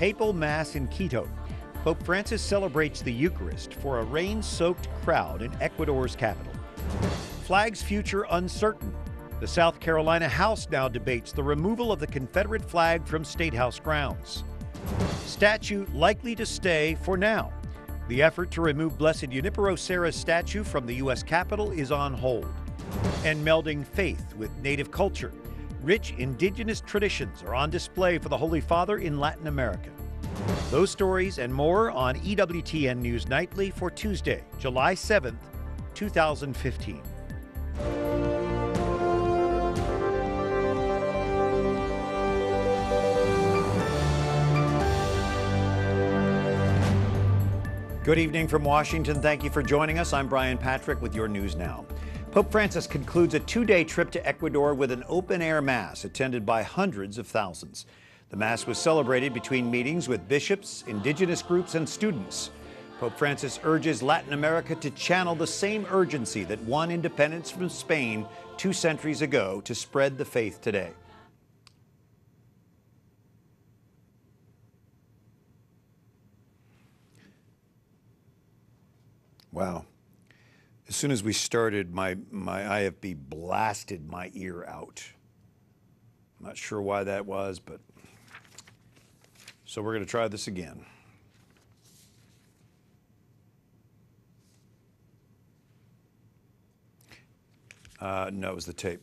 Papal Mass in Quito. Pope Francis celebrates the Eucharist for a rain-soaked crowd in Ecuador's capital. Flag's future uncertain. The South Carolina House now debates the removal of the Confederate flag from State House grounds. Statue likely to stay for now. The effort to remove Blessed Junipero Serra's statue from the U.S. Capitol is on hold. And melding faith with native culture. Rich indigenous traditions are on display for the Holy Father in Latin America. Those stories and more on EWTN News Nightly for Tuesday, July 7th, 2015. Good evening from Washington. Thank you for joining us. I'm Brian Patrick with your news now. Pope Francis concludes a two-day trip to Ecuador with an open-air mass attended by hundreds of thousands. The mass was celebrated between meetings with bishops, indigenous groups, and students. Pope Francis urges Latin America to channel the same urgency that won independence from Spain 2 centuries ago to spread the faith today. Wow. As soon as we started, my IFB blasted my ear out. I'm not sure why that was, but so we're going to try this again. No, it was the tape.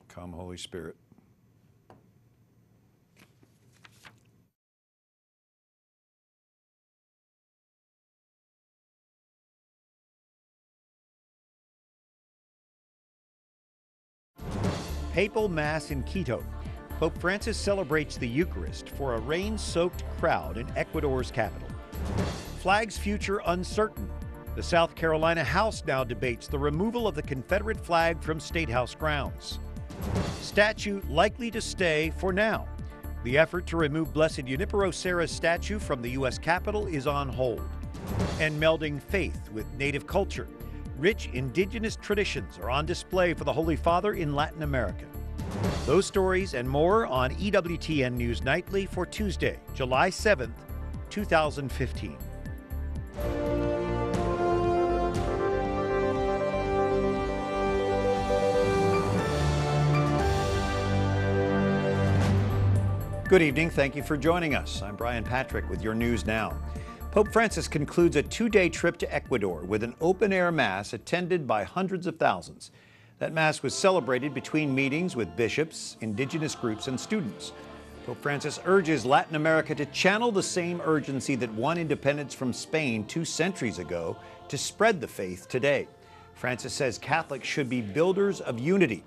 Come, Holy Spirit. Papal Mass in Quito. Pope Francis celebrates the Eucharist for a rain-soaked crowd in Ecuador's capital. Flag's future uncertain. The South Carolina House now debates the removal of the Confederate flag from State House grounds. Statue likely to stay for now. The effort to remove Blessed Junipero Serra's statue from the U.S. Capitol is on hold. And melding faith with native culture. Rich indigenous traditions are on display for the Holy Father in Latin America. Those stories and more on EWTN News Nightly for Tuesday, July 7th, 2015. Good evening. Thank you for joining us. I'm Brian Patrick with your news now. Pope Francis concludes a two-day trip to Ecuador with an open-air mass attended by hundreds of thousands. That mass was celebrated between meetings with bishops, indigenous groups, and students. Pope Francis urges Latin America to channel the same urgency that won independence from Spain 2 centuries ago to spread the faith today. Francis says Catholics should be builders of unity.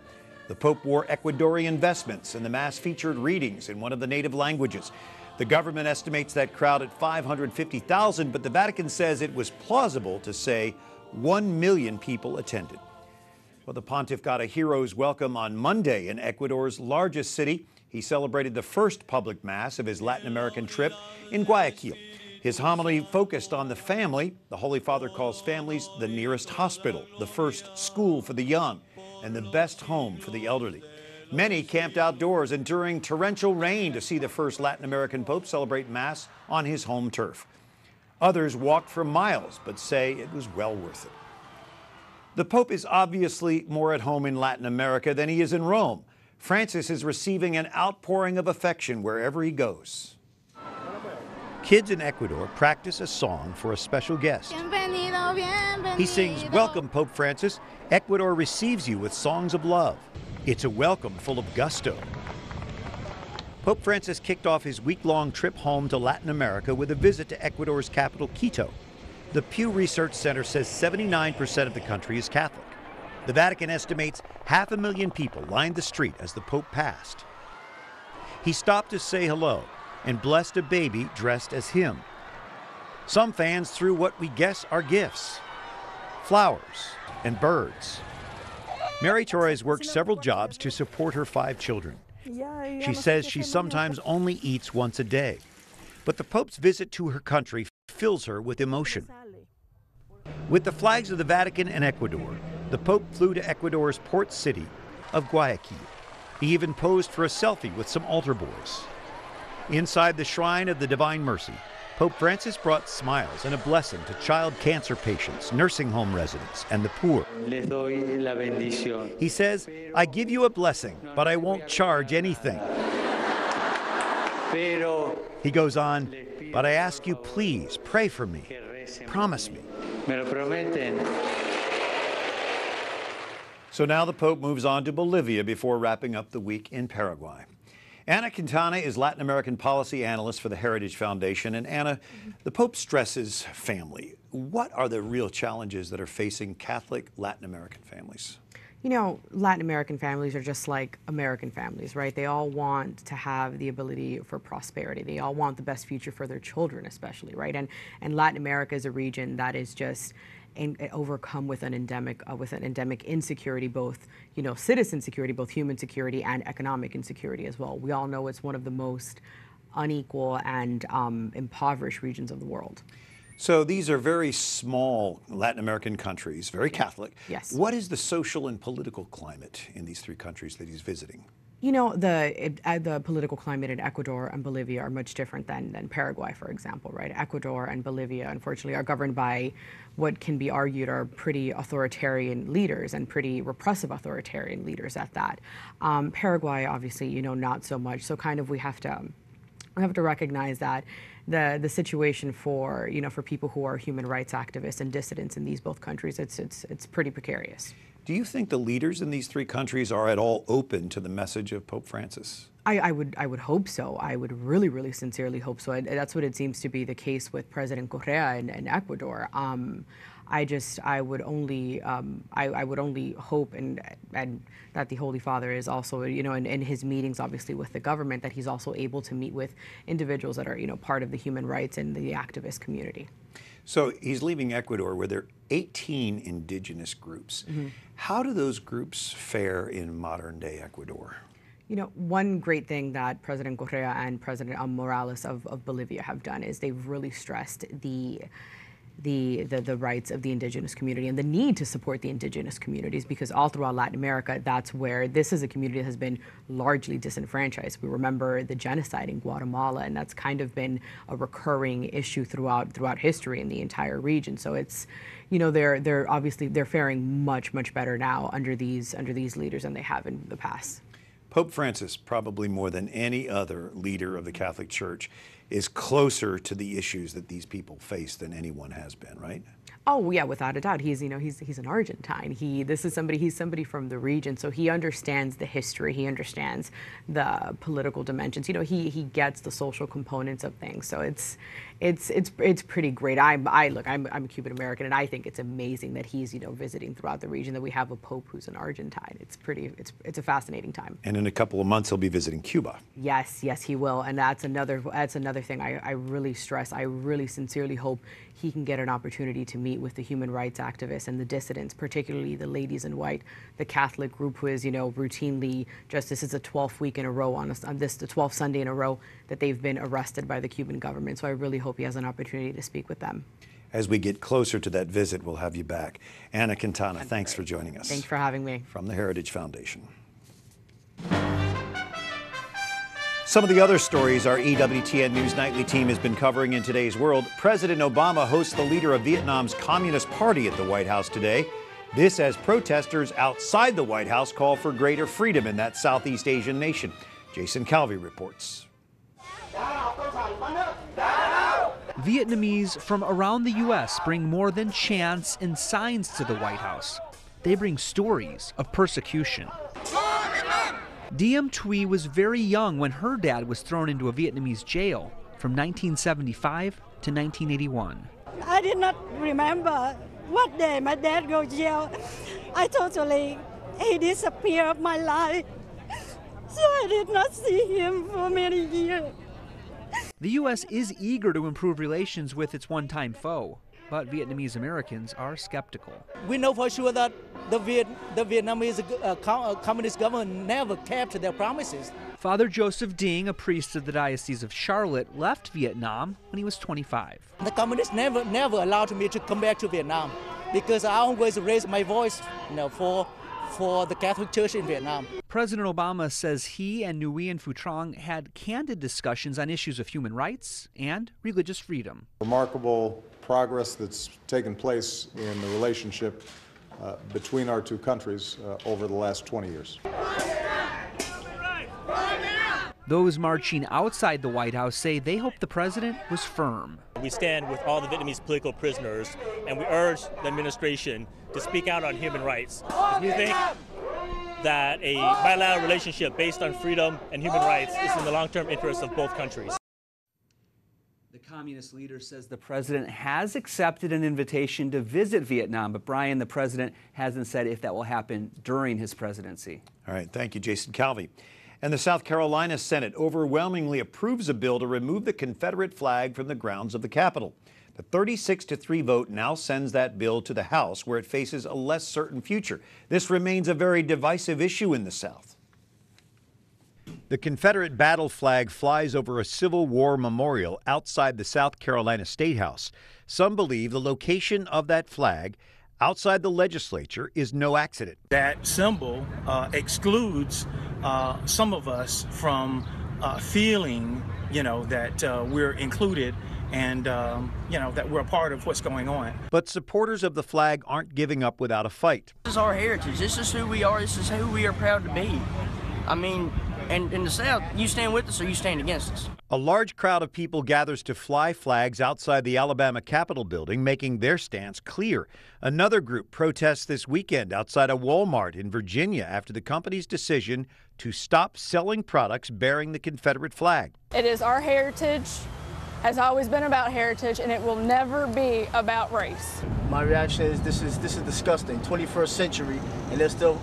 The Pope wore Ecuadorian vestments, and the Mass featured readings in one of the native languages. The government estimates that crowd at 550,000, but the Vatican says it was plausible to say 1 million people attended. Well, the pontiff got a hero's welcome on Monday in Ecuador's largest city. He celebrated the first public Mass of his Latin American trip in Guayaquil. His homily focused on the family. The Holy Father calls families the nearest hospital, the first school for the young, and the best home for the elderly. Many camped outdoors enduring torrential rain to see the first Latin American Pope celebrate Mass on his home turf. Others walked for miles, but say it was well worth it. The Pope is obviously more at home in Latin America than he is in Rome. Francis is receiving an outpouring of affection wherever he goes. Kids in Ecuador practice a song for a special guest. Bienvenido, bienvenido. He sings, "Welcome, Pope Francis. Ecuador receives you with songs of love. It's a welcome full of gusto." Pope Francis kicked off his week-long trip home to Latin America with a visit to Ecuador's capital, Quito. The Pew Research Center says 79% of the country is Catholic. The Vatican estimates 500,000 people lined the street as the Pope passed. He stopped to say hello and blessed a baby dressed as him. Some fans threw what we guess are gifts, flowers and birds. Mary Torres works several jobs to support her 5 children. She says she sometimes only eats once a day. But the Pope's visit to her country fills her with emotion. With the flags of the Vatican and Ecuador, the Pope flew to Ecuador's port city of Guayaquil. He even posed for a selfie with some altar boys. Inside the Shrine of the Divine Mercy, Pope Francis brought smiles and a blessing to child cancer patients, nursing home residents, and the poor. Les doy la bendición. He says, I give you a blessing, but I won't charge anything. Pero He goes on, but I ask you, please pray for me. Promise me. me lo prometen. So now the Pope moves on to Bolivia before wrapping up the week in Paraguay. Anna Quintana is Latin American policy analyst for the Heritage Foundation. And Anna, the Pope stresses family. What are the real challenges that are facing Catholic Latin American families? You know, Latin American families are just like American families, right? They all want to have the ability for prosperity. They all want the best future for their children, especially, right? And Latin America is a region that is just overcome with an endemic insecurity, both, you know, citizen security, both human security and economic insecurity as well. We all know it's one of the most unequal and impoverished regions of the world. So these are very small Latin American countries, very Catholic. Yes. What is the social and political climate in these three countries that he's visiting? You know, the political climate in Ecuador and Bolivia are much different than Paraguay, for example, right? Ecuador and Bolivia, unfortunately, are governed by what can be argued are pretty authoritarian leaders and pretty repressive authoritarian leaders at that. Paraguay, obviously, you know, not so much. So kind of we have to recognize that the situation for, you know, for people who are human rights activists and dissidents in these both countries, it's pretty precarious. Do you think the leaders in these three countries are at all open to the message of Pope Francis? I would hope so. I would really, really sincerely hope so. That's what it seems to be the case with President Correa in Ecuador. I would only hope and that the Holy Father is also, you know, in his meetings, obviously with the government, that he's also able to meet with individuals that are, you know, part of the human rights and the activist community. So he's leaving Ecuador where there are 18 indigenous groups. Mm-hmm. How do those groups fare in modern day Ecuador? You know, one great thing that President Correa and President Morales of Bolivia have done is they've really stressed the rights of the indigenous community and the need to support the indigenous communities, because all throughout Latin America, that's where this is a community that has been largely disenfranchised. We remember the genocide in Guatemala, and that's kind of been a recurring issue throughout history in the entire region. So it's, you know, they're obviously faring much better now under these leaders than they have in the past. Pope Francis, probably more than any other leader of the Catholic Church, is closer to the issues that these people face than anyone has been, right? Oh yeah, without a doubt. He's an Argentine. He's somebody from the region, so he understands the history. He understands the political dimensions. You know, he gets the social components of things. So it's pretty great. I'm a Cuban American, and I think it's amazing that he's, you know, visiting throughout the region, that we have a Pope who's an Argentine. It's a fascinating time. And in a couple of months, he'll be visiting Cuba. Yes, he will, and that's another thing I really stress. I really sincerely hope he can get an opportunity to meet with the human rights activists and the dissidents, particularly the Ladies in White, the Catholic group who is, you know, routinely, just this is the 12th week in a row the 12th Sunday in a row that they've been arrested by the Cuban government. So I really hope he has an opportunity to speak with them. As we get closer to that visit, we'll have you back. Anna Quintana, thanks for joining us. Thanks for having me. From the Heritage Foundation. Some of the other stories our EWTN News Nightly team has been covering in today's world. President Obama hosts the leader of Vietnam's Communist Party at the White House today. This as protesters outside the White House call for greater freedom in that Southeast Asian nation. Jason Calvi reports. Vietnamese from around the U.S. bring more than chants and signs to the White House. They bring stories of persecution. Diem Thuy was very young when her dad was thrown into a Vietnamese jail from 1975 to 1981. I did not remember what day my dad go to jail. He disappeared of my life. So I did not see him for many years. The U.S. is eager to improve relations with its one-time foe, but Vietnamese Americans are skeptical. We know for sure that the Vietnamese communist government never kept their promises. Father Joseph Ding, a priest of the Diocese of Charlotte, left Vietnam when he was 25. The communists never allowed me to come back to Vietnam because I always raised my voice, for the Catholic Church in Vietnam. President Obama says he and Nguyen Phu Trong had candid discussions on issues of human rights and religious freedom. Remarkable progress that's taken place in the relationship between our two countries over the last 20 years. Those marching outside the White House say they hope the president was firm. We stand with all the Vietnamese political prisoners, and we urge the administration to speak out on human rights. We think that a bilateral relationship based on freedom and human rights is in the long-term interest of both countries. The communist leader says the president has accepted an invitation to visit Vietnam, but Brian, the president hasn't said if that will happen during his presidency. All right, thank you, Jason Calvi. And the South Carolina Senate overwhelmingly approves a bill to remove the Confederate flag from the grounds of the Capitol. The 36-3 vote now sends that bill to the House, where it faces a less certain future. This remains a very divisive issue in the South. The Confederate battle flag flies over a Civil War memorial outside the South Carolina State House. Some believe the location of that flag outside the legislature is no accident. That symbol excludes some of us from feeling, that we're included and, that we're a part of what's going on. But supporters of the flag aren't giving up without a fight. This is our heritage. This is who we are. This is who we are proud to be. I mean, and in the South, you stand with us or you stand against us. A large crowd of people gathers to fly flags outside the Alabama Capitol building, making their stance clear. Another group protests this weekend outside a Walmart in Virginia after the company's decision to stop selling products bearing the Confederate flag. It is our heritage, has always been about heritage, and it will never be about race. My reaction is this is disgusting. 21st century, and they're still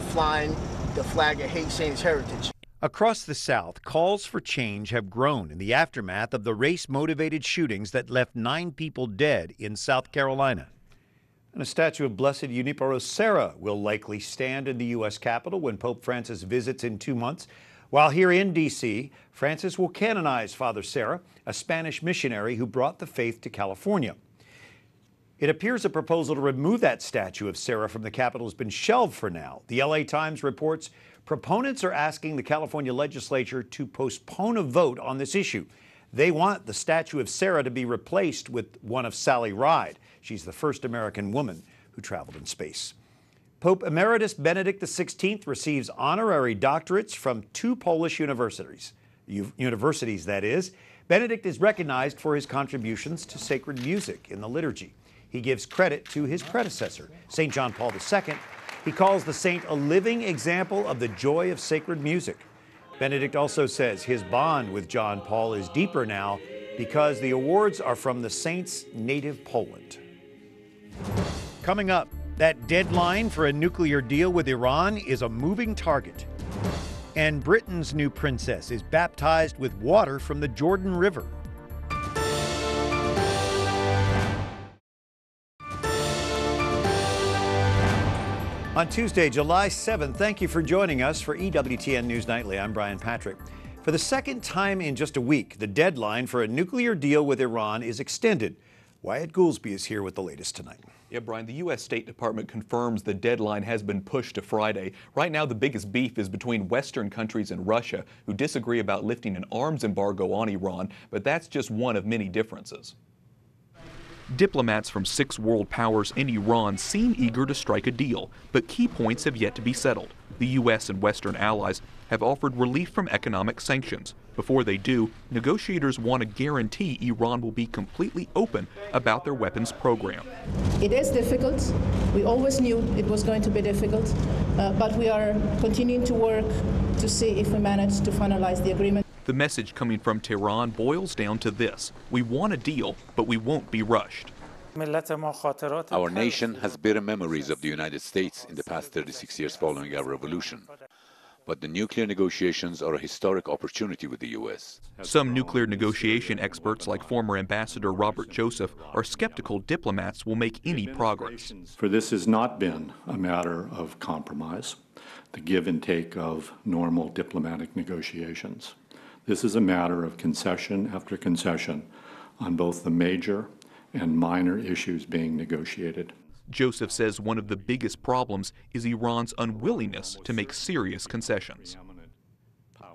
flying the flag and hate saying it's heritage. Across the South, calls for change have grown in the aftermath of the race-motivated shootings that left 9 people dead in South Carolina. And a statue of Blessed Junipero Serra will likely stand in the U.S. Capitol when Pope Francis visits in 2 months. While here in D.C., Francis will canonize Father Serra, a Spanish missionary who brought the faith to California. It appears a proposal to remove that statue of Serra from the Capitol has been shelved for now. The L.A. Times reports proponents are asking the California legislature to postpone a vote on this issue. They want the statue of Serra to be replaced with one of Sally Ride. She's the first American woman who traveled in space. Pope Emeritus Benedict XVI receives honorary doctorates from 2 Polish universities. That is. Benedict is recognized for his contributions to sacred music in the liturgy. He gives credit to his predecessor, St. John Paul II. He calls the saint a living example of the joy of sacred music. Benedict also says his bond with John Paul is deeper now because the awards are from the saint's native Poland. Coming up, that deadline for a nuclear deal with Iran is a moving target. And Britain's new princess is baptized with water from the Jordan River. On Tuesday, July 7th, thank you for joining us for EWTN News Nightly. I'm Brian Patrick. For the second time in just a week, the deadline for a nuclear deal with Iran is extended. Wyatt Goolsby is here with the latest tonight. Yeah, Brian, the U.S. State Department confirms the deadline has been pushed to Friday. Right now, the biggest beef is between Western countries and Russia, who disagree about lifting an arms embargo on Iran, but that's just one of many differences. Diplomats from 6 world powers and Iran seem eager to strike a deal, but key points have yet to be settled. The U.S. and Western allies have offered relief from economic sanctions. Before they do, negotiators want to guarantee Iran will be completely open about their weapons program. It is difficult. We always knew it was going to be difficult, but we are continuing to work to see if we manage to finalize the agreement. The message coming from Tehran boils down to this: we want a deal, but we won't be rushed. Our nation has bitter memories of the United States in the past 36 years following our revolution. but the nuclear negotiations are a historic opportunity with the U.S. Some nuclear negotiation experts, like former Ambassador Robert Joseph, are skeptical diplomats will make any progress. For this has not been a matter of compromise, the give and take of normal diplomatic negotiations. This is a matter of concession after concession on both the major and minor issues being negotiated. Joseph says one of the biggest problems is Iran's unwillingness to make serious concessions.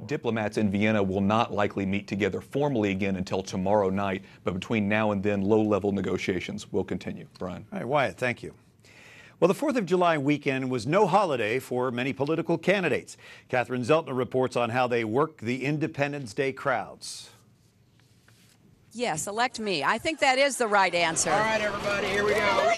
Diplomats in Vienna will not likely meet together formally again until tomorrow night, but between now and then, low-level negotiations will continue. Brian. All right, Wyatt, thank you. Well, the 4th of July weekend was no holiday for many political candidates. Catherine Zeltner reports on how they work the Independence Day crowds. Yes, elect me. I think that is the right answer. All right, everybody, here we go.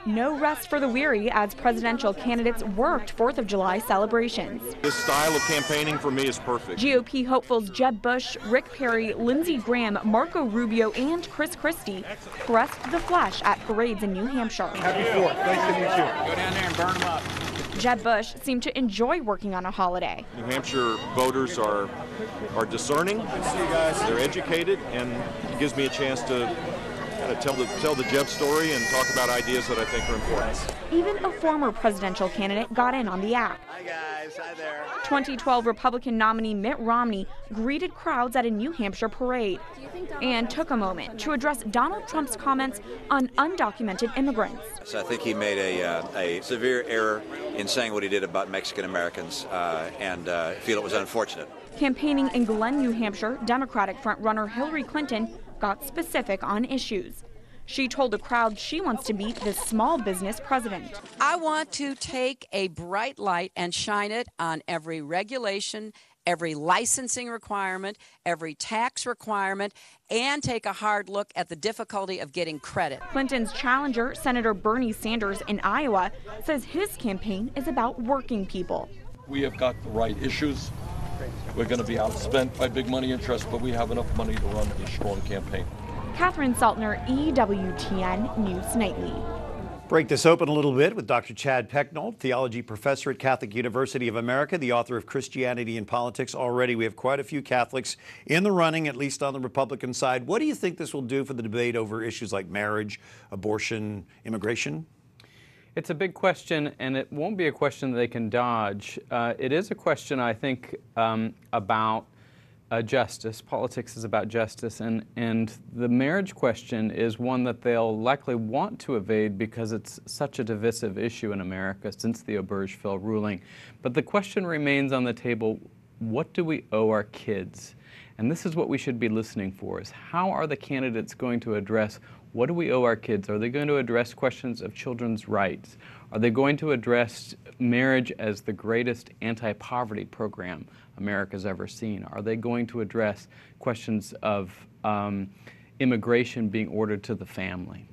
No rest for the weary as presidential candidates worked 4th of July celebrations. This style of campaigning for me is perfect. GOP hopefuls Jeb Bush, Rick Perry, Lindsey Graham, Marco Rubio, and Chris Christie pressed the flesh at parades in New Hampshire. Happy 4th. Nice to meet you. Go down there and burn them up. Jeb Bush seemed to enjoy working on a holiday. New Hampshire voters are discerning. They're educated, and it gives me a chance to kind of tell the Jeb story and talk about ideas that I think are important. Even a former presidential candidate got in on the act. Hi guys, hi there. 2012 Republican nominee Mitt Romney greeted crowds at a New Hampshire parade and took a moment to address Donald Trump's comments on undocumented immigrants. So I think he made a severe error in saying what he did about Mexican Americans and feel it was unfortunate. Campaigning in Glen, New Hampshire, Democratic frontrunner Hillary Clinton got specific on issues. She told the crowd she wants to be the small business president. I want to take a bright light and shine it on every regulation, every licensing requirement, every tax requirement, and take a hard look at the difficulty of getting credit. Clinton's challenger, Senator Bernie Sanders in Iowa, says his campaign is about working people. We have got the right issues. We're going to be outspent by big money interests, but we have enough money to run a strong campaign. Catherine Saltner, EWTN News Nightly. Break this open a little bit with Dr. Chad Pecknold, theology professor at Catholic University of America, the author of Christianity and Politics. Already we have quite a few Catholics in the running, at least on the Republican side. What do you think this will do for the debate over issues like marriage, abortion, immigration? It's a big question, and it won't be a question that they can dodge. It is a question, I think, about justice. Politics is about justice, and the marriage question is one that they'll likely want to evade because it's such a divisive issue in America since the Obergefell ruling. But the question remains on the table, what do we owe our kids? And this is what we should be listening for, is how are the candidates going to address what do we owe our kids? Are they going to address questions of children's rights? Are they going to address marriage as the greatest anti-poverty program America's ever seen? Are they going to address questions of immigration being ordered to the family?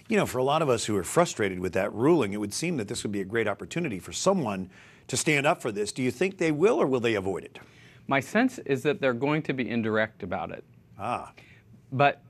You know, for a lot of us who are frustrated with that ruling, it would seem that this would be a great opportunity for someone to stand up for this. Do you think they will, or will they avoid it? My sense is that they're going to be indirect about it. But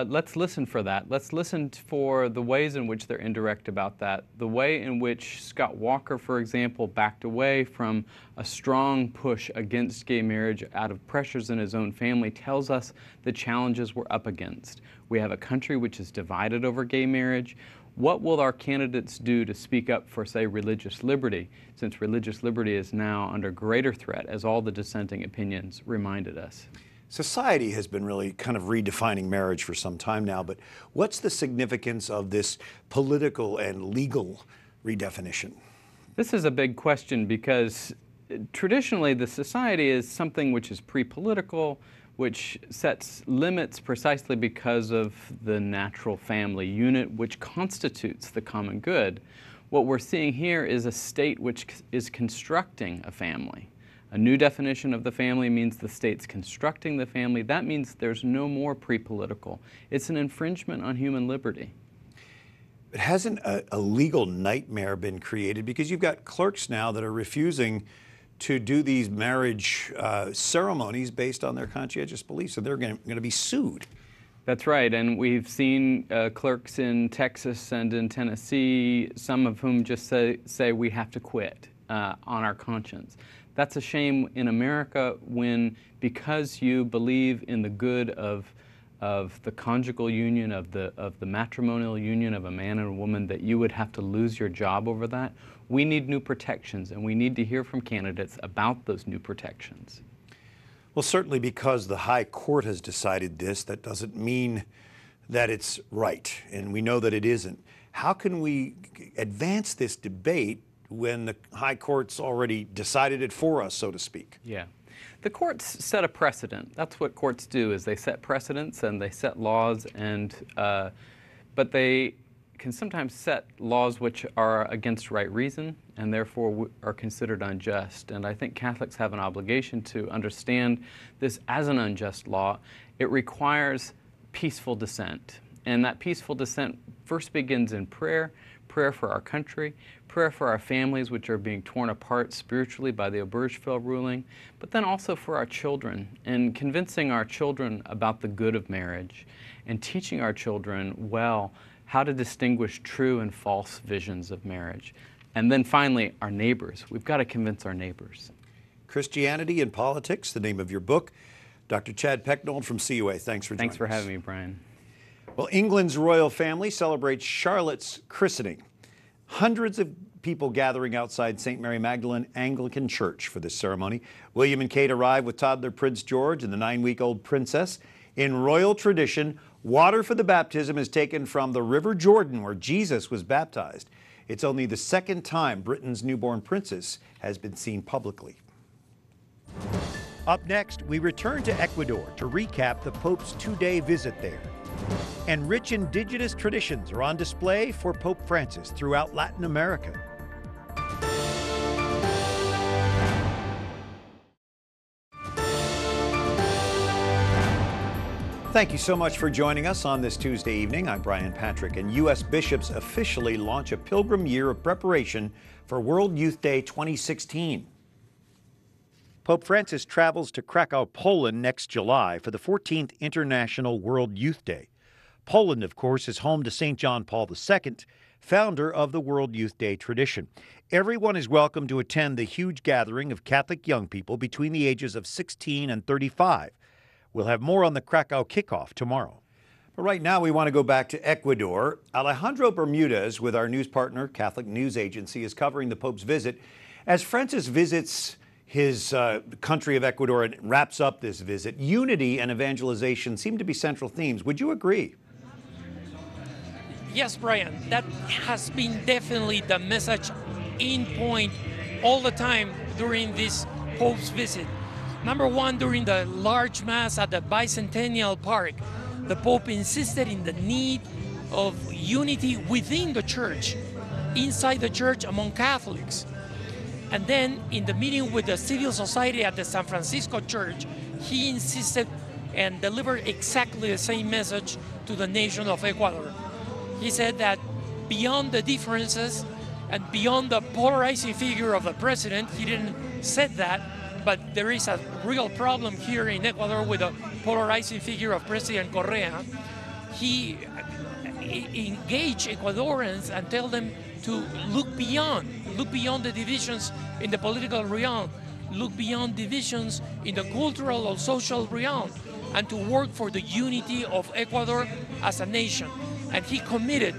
let's listen for that. Let's listen for the ways in which they're indirect about that. The way in which Scott Walker, for example, backed away from a strong push against gay marriage out of pressures in his own family tells us the challenges we're up against. We have a country which is divided over gay marriage. What will our candidates do to speak up for, say, religious liberty, since religious liberty is now under greater threat, as all the dissenting opinions reminded us? Society has been really kind of redefining marriage for some time now, but what's the significance of this political and legal redefinition? This is a big question because traditionally the society is something which is pre-political, which sets limits precisely because of the natural family unit which constitutes the common good. What we're seeing here is a state which is constructing a family. A new definition of the family means the state's constructing the family. That means there's no more pre-political. It's an infringement on human liberty. But hasn't a legal nightmare been created? Because you've got clerks now that are refusing to do these marriage ceremonies based on their conscientious beliefs, so they're going to be sued. That's right, and we've seen clerks in Texas and in Tennessee, some of whom just say we have to quit. on our conscience. That's a shame in America when, because you believe in the good of the conjugal union, of the matrimonial union of a man and a woman, that you would have to lose your job over that. We need new protections, and we need to hear from candidates about those new protections. Well, certainly because the High Court has decided this, that doesn't mean that it's right, and we know that it isn't. How can we advance this debate when the High Court's already decided it for us, so to speak? Yeah. The courts set a precedent. That's what courts do, is they set precedents and they set laws, and but they can sometimes set laws which are against right reason and therefore are considered unjust. And I think Catholics have an obligation to understand this as an unjust law. It requires peaceful dissent, and that peaceful dissent first begins in prayer, prayer for our country, prayer for our families which are being torn apart spiritually by the Obergefell ruling, but then also for our children, and convincing our children about the good of marriage and teaching our children well how to distinguish true and false visions of marriage. And then finally, our neighbors. We've got to convince our neighbors. Christianity and Politics, the name of your book. Dr. Chad Pecknold from CUA, thanks for joining us. Thanks for having me, Brian. Well, England's royal family celebrates Charlotte's christening. Hundreds of people gathering outside St. Mary Magdalene Anglican Church for this ceremony. William and Kate arrived with toddler Prince George and the 9-week-old princess. In royal tradition, water for the baptism is taken from the River Jordan, where Jesus was baptized. It's only the second time Britain's newborn princess has been seen publicly. Up next, we return to Ecuador to recap the Pope's 2-day visit there. And rich indigenous traditions are on display for Pope Francis throughout Latin America. Thank you so much for joining us on this Tuesday evening. I'm Brian Patrick, and U.S. bishops officially launch a pilgrim year of preparation for World Youth Day 2016. Pope Francis travels to Krakow, Poland next July for the 14th International World Youth Day. Poland, of course, is home to St. John Paul II, founder of the World Youth Day tradition. Everyone is welcome to attend the huge gathering of Catholic young people between the ages of 16 and 35. We'll have more on the Krakow kickoff tomorrow. But right now, we want to go back to Ecuador. Alejandro Bermudez, with our news partner, Catholic News Agency, is covering the Pope's visit. As Francis visits his country of Ecuador and wraps up this visit, unity and evangelization seem to be central themes. Would you agree? Yes, Brian, that has been definitely the message in point all the time during this Pope's visit. Number one, during the large mass at the Bicentennial Park, the Pope insisted in the need of unity within the church, inside the church among Catholics. And then in the meeting with the civil society at the San Francisco Church, he insisted and delivered exactly the same message to the nation of Ecuador. He said that beyond the differences and beyond the polarizing figure of the president, he didn't say that, but there is a real problem here in Ecuador with the polarizing figure of President Correa. He engaged Ecuadorians and tell them to look beyond the divisions in the political realm, look beyond divisions in the cultural or social realm, and to work for the unity of Ecuador as a nation. And he committed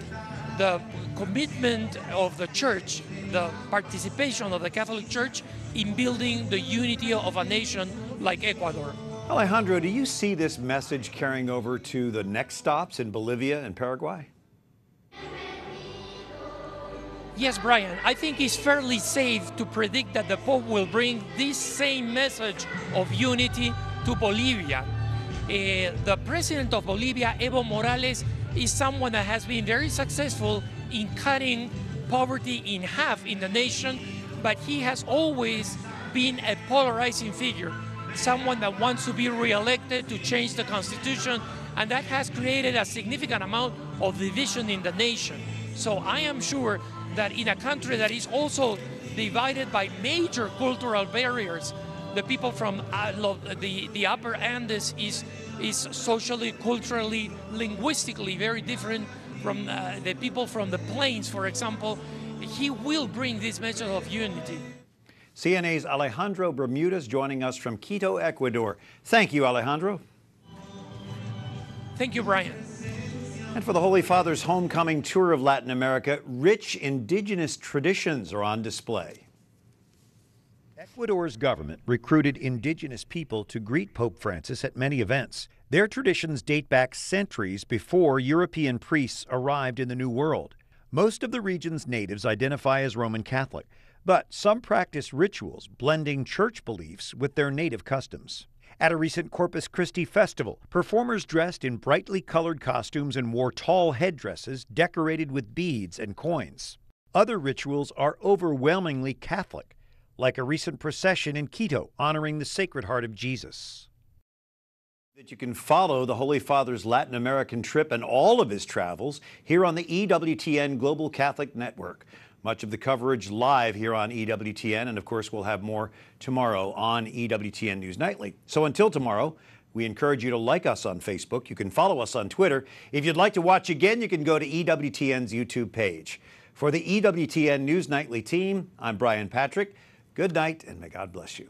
the commitment of the church, the participation of the Catholic Church in building the unity of a nation like Ecuador. Alejandro, do you see this message carrying over to the next stops in Bolivia and Paraguay? Yes, Brian, I think it's fairly safe to predict that the Pope will bring this same message of unity to Bolivia. The president of Bolivia, Evo Morales, is someone that has been very successful in cutting poverty in half in the nation, but he has always been a polarizing figure, someone that wants to be re-elected to change the constitution, and that has created a significant amount of division in the nation. So I am sure that in a country that is also divided by major cultural barriers, the people from the Upper Andes is socially, culturally, linguistically very different from the people from the plains, for example. He will bring this message of unity. CNA's Alejandro Bermudez joining us from Quito, Ecuador. Thank you, Alejandro. Thank you, Brian. And for the Holy Father's homecoming tour of Latin America, rich indigenous traditions are on display. Ecuador's government recruited indigenous people to greet Pope Francis at many events. Their traditions date back centuries before European priests arrived in the New World. Most of the region's natives identify as Roman Catholic, but some practice rituals blending church beliefs with their native customs. At a recent Corpus Christi festival, performers dressed in brightly colored costumes and wore tall headdresses decorated with beads and coins. Other rituals are overwhelmingly Catholic, like a recent procession in Quito honoring the Sacred Heart of Jesus. That you can follow the Holy Father's Latin American trip and all of his travels here on the EWTN Global Catholic Network. Much of the coverage live here on EWTN, and of course we'll have more tomorrow on EWTN News Nightly. So until tomorrow, we encourage you to like us on Facebook. You can follow us on Twitter. If you'd like to watch again, you can go to EWTN's YouTube page. For the EWTN News Nightly team, I'm Brian Patrick. Good night, and may God bless you.